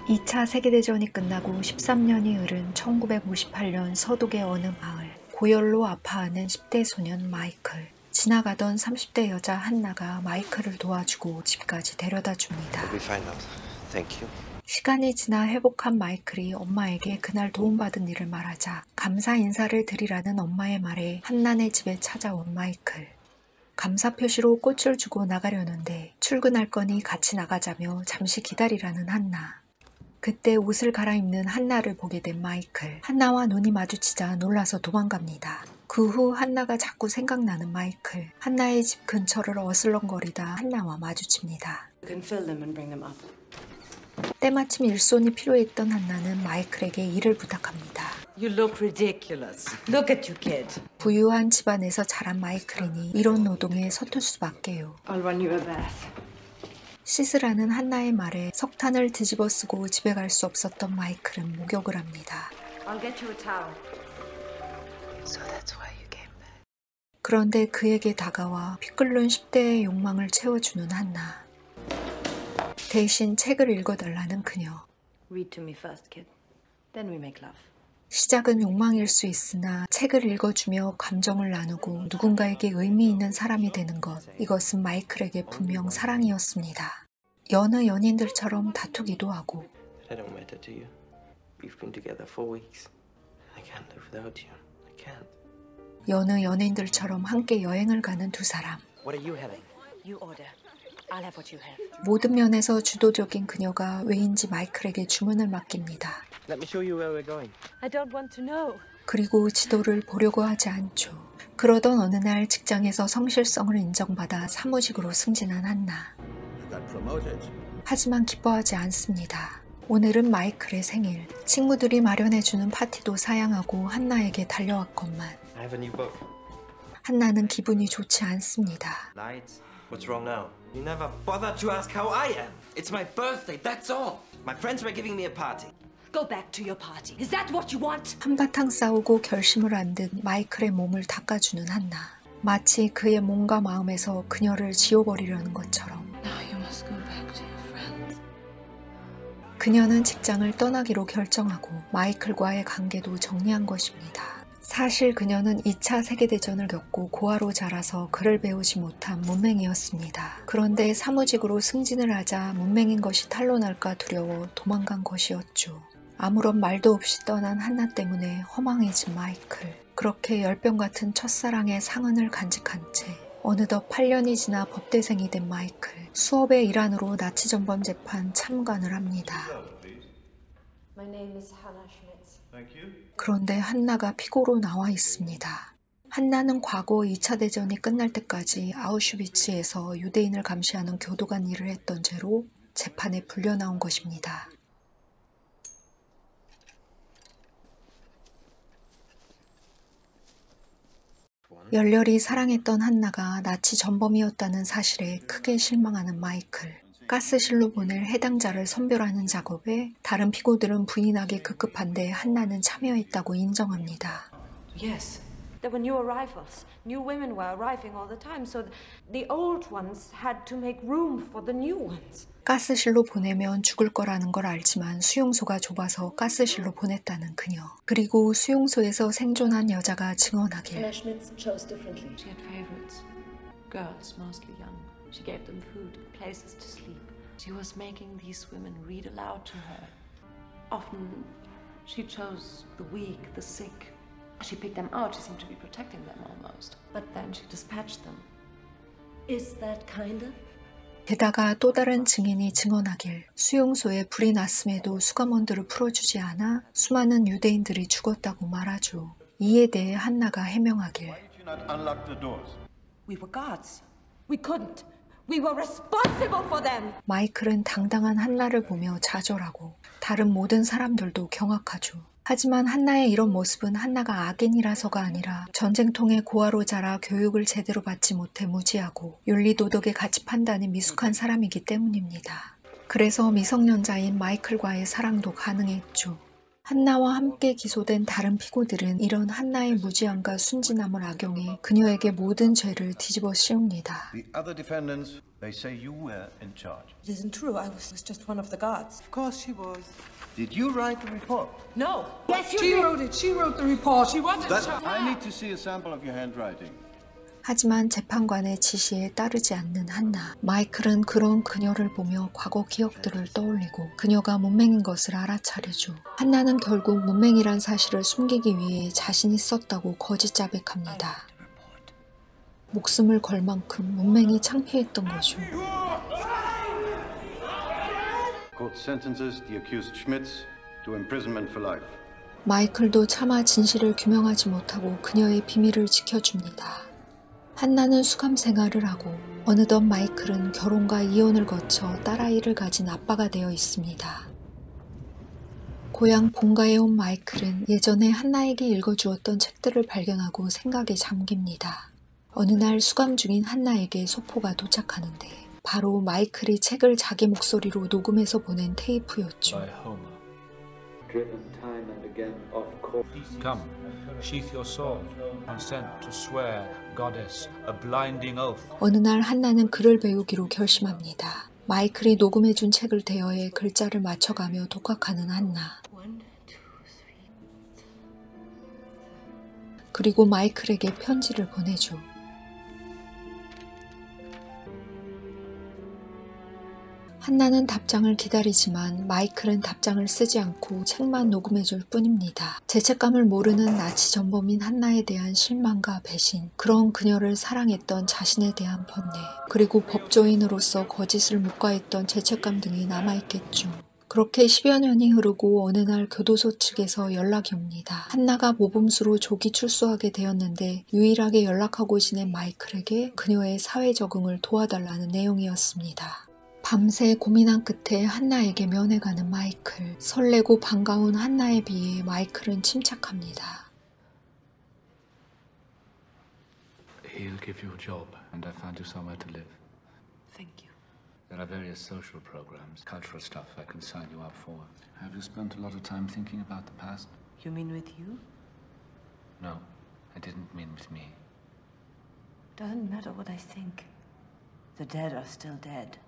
2차 세계대전이 끝나고 13년이 흐른 1958년 서독의 어느 마을. 고열로 아파하는 10대 소년 마이클. 지나가던 30대 여자 한나가 마이클을 도와주고 집까지 데려다 줍니다. 시간이 지나 회복한 마이클이 엄마에게 그날 도움받은 일을 말하자 감사 인사를 드리라는 엄마의 말에 한나네 집에 찾아온 마이클. 감사 표시로 꽃을 주고 나가려는데 출근할 거니 같이 나가자며 잠시 기다리라는 한나. 그때 옷을 갈아입는 한나를 보게 된 마이클. 한나와 눈이 마주치자 놀라서 도망갑니다. 그 후 한나가 자꾸 생각나는 마이클. 한나의 집 근처를 어슬렁거리다 한나와 마주칩니다. 때마침 일손이 필요했던 한나는 마이클에게 일을 부탁합니다. You look ridiculous. Look at you, kid. 부유한 집안에서 자란 마이클이니 이런 노동에 서툴 수밖에요. I'll run you a bath. 씻으라는 한나의 말에 석탄을 뒤집어 쓰고 집에 갈 수 없었던 마이클은 목욕을 합니다. I'll get you a towel. So that's why you came back. 그런데 그에게 다가와 피 끓는 10대의 욕망을 채워주는 한나. 대신 책을 읽어달라는 그녀. Read to me first, kid. Then we make love. 시작은 욕망일 수 있으나 책을 읽어주며 감정을 나누고 누군가에게 의미 있는 사람이 되는 것, 이것은 마이클에게 분명 사랑이었습니다. 여느 연인들처럼 다투기도 하고 여느 연인들처럼 함께 여행을 가는 두 사람. You order. I'll have what you have. 모든 면에서 주도적인 그녀가 왜인지 마이클에게 주문을 맡깁니다. Let me show you where we're going. I don't want to know. 그리고 지도를 보려고 하지 않죠. 그러던 어느 날 직장에서 성실성을 인정받아 사무직으로 승진한 한나. 하지만 기뻐하지 않습니다. 오늘은 마이클의 생일. 친구들이 마련해주는 파티도 사양하고 한나에게 달려왔건만 I have a new book. 한나는 기분이 좋지 않습니다. Lights. What's wrong now? You never bothered to ask how I am. It's my birthday, that's all. My friends were giving me a party. Go back to your party. Is that what you want? 한바탕 싸우고 결심을 한 듯 마이클의 몸을 닦아주는 한나. 마치 그의 몸과 마음에서 그녀를 지워버리려는 것처럼. Now you must go back to your friends. 그녀는 직장을 떠나기로 결정하고 마이클과의 관계도 정리한 것입니다. 사실 그녀는 2차 세계대전을 겪고 고아로 자라서 글을 배우지 못한 문맹이었습니다. 그런데 사무직으로 승진을 하자 문맹인 것이 탄로날까 두려워 도망간 것이었죠. 아무런 말도 없이 떠난 한나 때문에 허망해진 마이클. 그렇게 열병 같은 첫사랑의 상흔을 간직한 채 어느덧 8년이 지나 법대생이 된 마이클. 수업의 일환으로 나치 전범 재판 참관을 합니다. My name is Hannah Schmitz. 그런데 한나가 피고로 나와 있습니다. 한나는 과거 2차 대전이 끝날 때까지 아우슈비츠에서 유대인을 감시하는 교도관 일을 했던 죄로 재판에 불려 나온 것입니다. 열렬히 사랑했던 한나가 나치 전범이었다는 사실에 크게 실망하는 마이클. 가스실로 보낼 해당자를 선별하는 작업에 다른 피고들은 부인하기 급급한데 한나는 참여했다고 인정합니다. Yes. There were new arrivals. New women were arriving all the time, so the old ones had to make room for the new ones. 가스실로 보내면 죽을 거라는 걸 알지만 수용소가 좁아서 가스실로 보냈다는 그녀. 그리고 수용소에서 생존한 여자가 증언하길. Hannah Schmitz chose differently. She had favorites. Girls, mostly young. She gave them food, places to sleep. She was making these women read aloud to her. Often she chose the weak, the sick. She picked them out. She seemed to be protecting them almost. But then she dispatched them. Is that kind of? 게다가 또 다른 증인이 증언하길 수용소에 불이 났음에도 수감원들을 풀어주지 않아 수많은 유대인들이 죽었다고 말하죠. 이에 대해 한나가 해명하길. We were guards. We couldn't. We were responsible for them. 마이클은 당당한 한나를 보며 좌절하고 다른 모든 사람들도 경악하죠. 하지만 한나의 이런 모습은 한나가 악인이라서가 아니라 전쟁통에 고아로 자라 교육을 제대로 받지 못해 무지하고 윤리도덕의 가치 판단이 미숙한 사람이기 때문입니다. 그래서 미성년자인 마이클과의 사랑도 가능했죠. 한나와 함께 기소된 다른 피고들은 이런 한나의 무지함과 순진함을 악용해 그녀에게 모든 죄를 뒤집어 씌웁니다. The other defendants, they say you were in charge. It isn't true. I was just one of the guards. Of course she was. Did you write the report? No. Yes, she wrote it. She wrote the report. She wasn't I need to see a sample of your handwriting. 하지만 재판관의 지시에 따르지 않는 한나. 마이클은 그런 그녀를 보며 과거 기억들을 떠올리고 그녀가 문맹인 것을 알아차리죠. 한나는 결국 문맹이란 사실을 숨기기 위해 자신이 썼다고 거짓 자백합니다. 목숨을 걸 만큼 문맹이 창피했던 거죠. Court sentences the accused Schmitz to imprisonment for life. 마이클도 차마 진실을 규명하지 못하고 그녀의 비밀을 지켜줍니다. 한나는 수감 생활을 하고 어느덧 마이클은 결혼과 이혼을 거쳐 딸아이를 가진 아빠가 되어 있습니다. 고향 본가에 온 마이클은 예전에 한나에게 읽어주었던 책들을 발견하고 생각에 잠깁니다. 어느 날 수감 중인 한나에게 소포가 도착하는데 바로 마이클이 책을 자기 목소리로 녹음해서 보낸 테이프였죠. Come, sheath your sword. Consent to swear, goddess, a blinding oath. 어느 날 한나는 글을 배우기로 결심합니다. 마이클이 녹음해준 책을 대여해 글자를 맞춰가며 독학하는 한나. 그리고 마이클에게 편지를 보내죠. 한나는 답장을 기다리지만 마이클은 답장을 쓰지 않고 책만 녹음해줄 뿐입니다. 죄책감을 모르는 나치 전범인 한나에 대한 실망과 배신, 그런 그녀를 사랑했던 자신에 대한 번뇌, 그리고 법조인으로서 거짓을 묵과했던 죄책감 등이 남아있겠죠. 그렇게 10여 년이 흐르고 어느 날 교도소 측에서 연락이 옵니다. 한나가 모범수로 조기 출소하게 되었는데 유일하게 연락하고 지낸 마이클에게 그녀의 사회 적응을 도와달라는 내용이었습니다. 밤새 고민한 끝에 한나에게 면회가는 마이클. 설레고 반가운 한나에 비해 마이클은 침착합니다. He'll give you a job, and I found you somewhere to live. Thank you. There are various social programs, cultural stuff I can sign you up for. Have you spent a lot of time thinking about the past? You mean with you? No, I didn't mean with me. Doesn't matter what I think. The dead are still dead.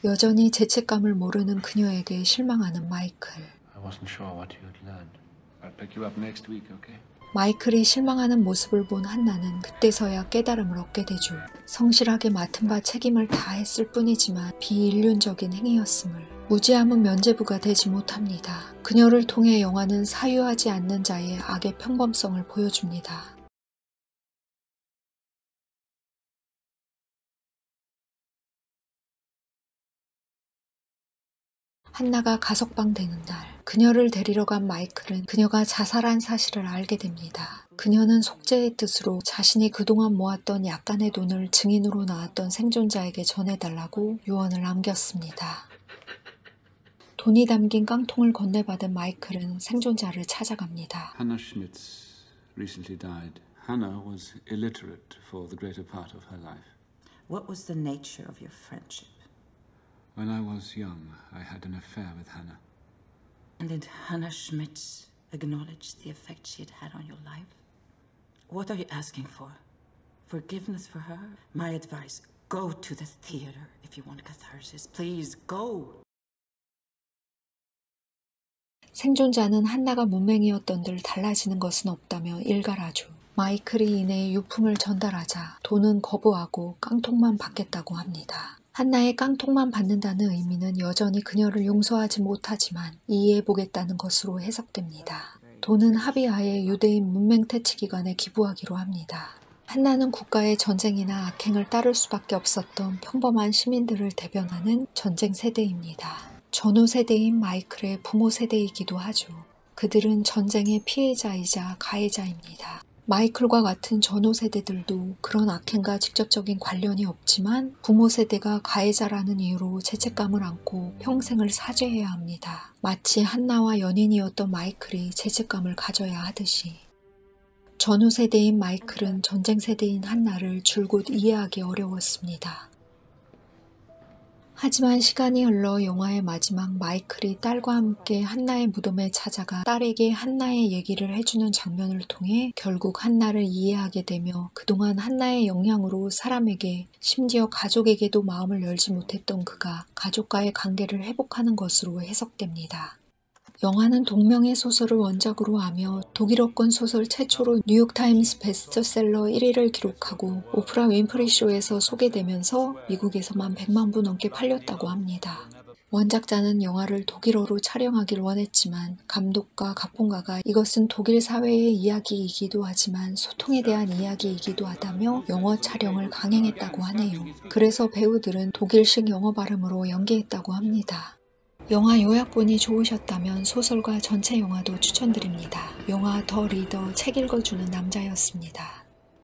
여전히 죄책감을 모르는 그녀에게 실망하는 마이클. I wasn't sure what you'd learned. I'll pick you up next week, okay? 마이클이 실망하는 모습을 본 한나는 그때서야 깨달음을 얻게 되죠. 성실하게 맡은 바 책임을 다했을 뿐이지만 비인륜적인 행위였음을. 무지함은 면죄부가 되지 못합니다. 그녀를 통해 영화는 사유하지 않는 자의 악의 평범성을 보여줍니다. 한나가 가석방 되는 날, 그녀를 데리러 간 마이클은 그녀가 자살한 사실을 알게 됩니다. 그녀는 속죄의 뜻으로 자신이 그동안 모았던 약간의 돈을 증인으로 나왔던 생존자에게 전해달라고 유언을 남겼습니다. 돈이 담긴 깡통을 건네받은 마이클은 생존자를 찾아갑니다. Hannah Schmitz recently died. Hannah was illiterate for the greater part of her life. What was the nature of your friendship? When I was young, I had an affair with Hannah. And did Hannah Schmitz acknowledge the effect she had had on your life? What are you asking for? Forgiveness for her? My advice, go to the theater if you want catharsis. Please, go! 생존자는 한나가 문맹이었던들 달라지는 것은 없다며 일갈하죠. 마이클이 이내 유품을 전달하자 돈은 거부하고 깡통만 받겠다고 합니다. 한나의 깡통만 받는다는 의미는 여전히 그녀를 용서하지 못하지만 이해해보겠다는 것으로 해석됩니다. 돈은 합의하에 유대인 문맹퇴치기관에 기부하기로 합니다. 한나는 국가의 전쟁이나 악행을 따를 수밖에 없었던 평범한 시민들을 대변하는 전쟁 세대입니다. 전후 세대인 마이클의 부모 세대이기도 하죠. 그들은 전쟁의 피해자이자 가해자입니다. 마이클과 같은 전후 세대들도 그런 악행과 직접적인 관련이 없지만 부모 세대가 가해자라는 이유로 죄책감을 안고 평생을 사죄해야 합니다. 마치 한나와 연인이었던 마이클이 죄책감을 가져야 하듯이. 전후 세대인 마이클은 전쟁 세대인 한나를 줄곧 이해하기 어려웠습니다. 하지만 시간이 흘러 영화의 마지막 마이클이 딸과 함께 한나의 무덤에 찾아가 딸에게 한나의 얘기를 해주는 장면을 통해 결국 한나를 이해하게 되며 그동안 한나의 영향으로 사람에게 심지어 가족에게도 마음을 열지 못했던 그가 가족과의 관계를 회복하는 것으로 해석됩니다. 영화는 동명의 소설을 원작으로 하며 독일어권 소설 최초로 뉴욕타임스 베스트셀러 1위를 기록하고 오프라 윈프리 쇼에서 소개되면서 미국에서만 100만 부 넘게 팔렸다고 합니다. 원작자는 영화를 독일어로 촬영하길 원했지만 감독과 각본가가 이것은 독일 사회의 이야기이기도 하지만 소통에 대한 이야기이기도 하다며 영어 촬영을 강행했다고 하네요. 그래서 배우들은 독일식 영어 발음으로 연기했다고 합니다. 영화 요약본이 좋으셨다면 소설과 전체 영화도 추천드립니다. 영화 더 리더 책 읽어주는 남자였습니다.